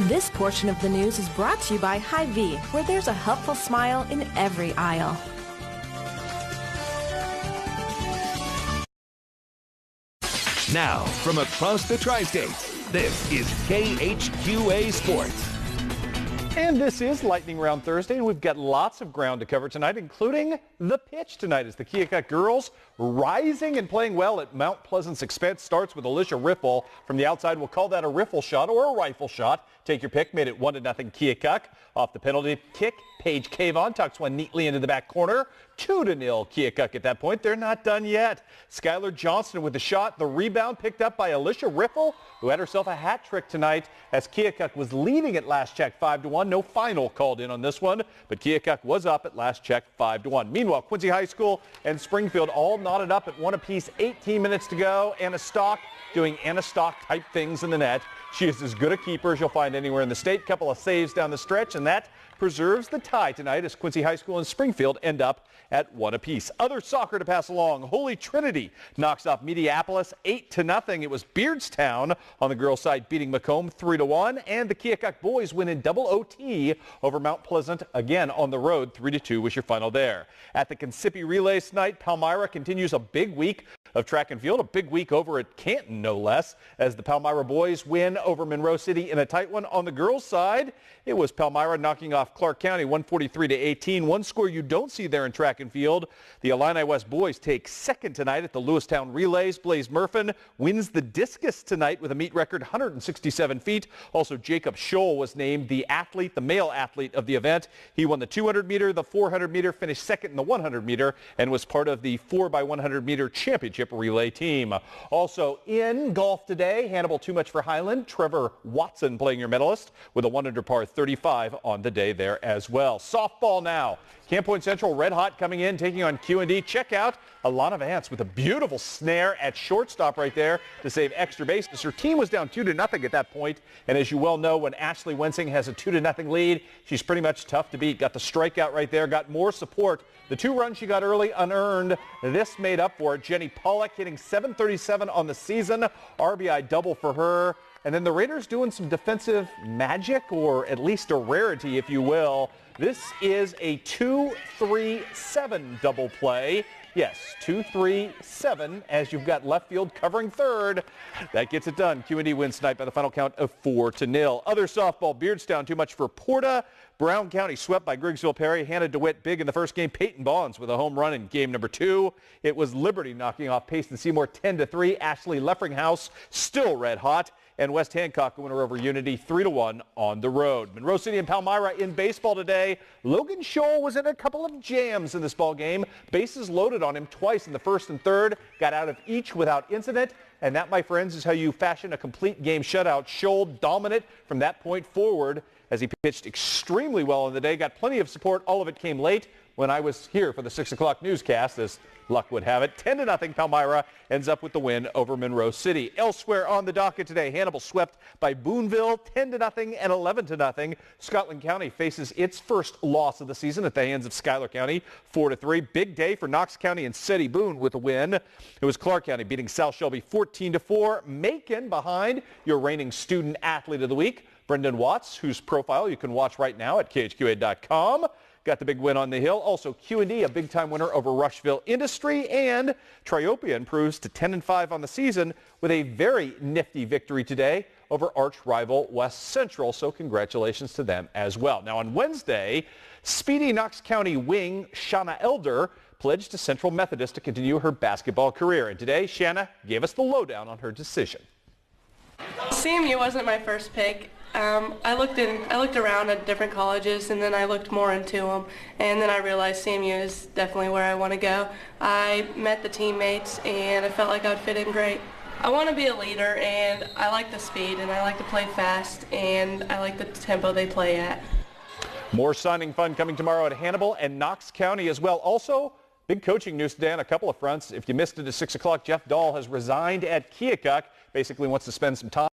This portion of the news is brought to you by Hy-Vee, where there's a helpful smile in every aisle. Now, from across the tri-state, this is KHQA Sports. And this is Lightning Round Thursday, and we've got lots of ground to cover tonight, including the pitch tonight as the KHQA girls rising and playing well at Mount Pleasant's expense. Starts with Alicia Riffle from the outside. We'll call that a riffle shot or a rifle shot. Take your pick. Made it 1-0 KHQA. Off the penalty kick, Paige Cavon tucks one neatly into the back corner. 2-0 KHQA at that point. They're not done yet. Skylar Johnston with the shot. The rebound picked up by Alicia Riffle, who had herself a hat trick tonight as KHQA was leading at last check 5-1. No final called in on this one, but KHQA was up at last check 5-1. Meanwhile, Quincy High School and Springfield all knotted up at 1 apiece. 18 minutes to go. Anna Stock doing Anna Stock type things in the net. She is as good a keeper as you'll find anywhere in the state. Couple of saves down the stretch, and that preserves the tie tonight as Quincy High School and Springfield end up at 1 apiece. Other soccer to pass along. Holy Trinity knocks off Mediapolis 8-0. It was Beardstown on the girls' side beating Macomb 3-1, and the KHQA boys win in double OT over Mount Pleasant again on the road. 3-2 was your final there. At the Consipi Relays tonight, Palmyra continues a big week of track and field, a big week over at Canton, no less, as the Palmyra boys win over Monroe City in a tight one. On the girls' side, it was Palmyra knocking off Clark County 143-18. One score you don't see there in track and field. The Illini West boys take second tonight at the Lewistown Relays. Blaze Murphin wins the discus tonight with a meet record 167 feet. Also, Jacob Scholl was named the male athlete of the event. He won the 200 meter, the 400 meter, finished second in the 100 meter, and was part of the 4x100 meter championship relay team. Also in golf today, Hannibal Too Much for Highland. Trevor Watson playing your medalist with a 1 under par 35 on the day there as well. Softball now. Camp Point Central red hot coming in, taking on Q&D. Check out Alana Vance with a beautiful snare at shortstop right there to save extra bases. Her team was down 2-0 at that point, and as you well know, when Ashley Wensing has a 2-0 lead, she's pretty much tough to beat. Got the strikeout right there, got more support. The 2 runs she got early unearned. This made up for it. Jenny Pollock hitting .737 on the season. RBI double for her. And then the Raiders doing some defensive magic, or at least a rarity, if you will. This is a 2-3-7 double play. Yes, 2-3-7 as you've got left field covering third. That gets it done. Q&D wins tonight by the final count of 4-0. Other softball, Beardstown Too Much for Porta. Brown County swept by Griggsville Perry. Hannah DeWitt big in the first game. Peyton Bonds with a home run in game number 2. It was Liberty knocking off Payson Seymour 10-3. Ashley Leffringhouse still red hot. And West Hancock a winner over Unity 3-1 on the road. Monroe City and Palmyra in baseball today. Logan Scholl was in a couple of jams in this ball game. Bases loaded on him twice in the first and third. Got out of each without incident. And that, my friends, is how you fashion a complete game shutout. Scholl dominant from that point forward as he pitched extremely well in the day. Got plenty of support. All of it came late when I was here for the 6 o'clock newscast, as luck would have it. 10-0 Palmyra ends up with the win over Monroe City. Elsewhere on the docket today, Hannibal swept by Boonville 10-0 and 11-0. Scotland County faces its first loss of the season at the hands of Schuyler County 4-3. Big day for Knox County and City Boone with a win. It was Clark County beating South Shelby 14-4. Macon behind your reigning student athlete of the week, Brendan Watts, whose profile you can watch right now at KHQA.com. Got the big win on the hill. Also, Q&D, a big-time winner over Rushville Industry, and Triopian improves to 10-5 on the season with a very nifty victory today over arch rival West Central. So congratulations to them as well. Now on Wednesday, speedy Knox County wing Shanna Elder pledged to Central Methodist to continue her basketball career. And today, Shanna gave us the lowdown on her decision. CMU wasn't my first pick. I looked around at different colleges, and then I looked more into them, and then I realized CMU is definitely where I want to go. I met the teammates, and I felt like I would fit in great. I want to be a leader, and I like the speed, and I like to play fast, and I like the tempo they play at. More signing fun coming tomorrow at Hannibal and Knox County as well. Also, big coaching news today on a couple of fronts. If you missed it at 6 o'clock, Jeff Dahl has resigned at Keokuk. Basically wants to spend some time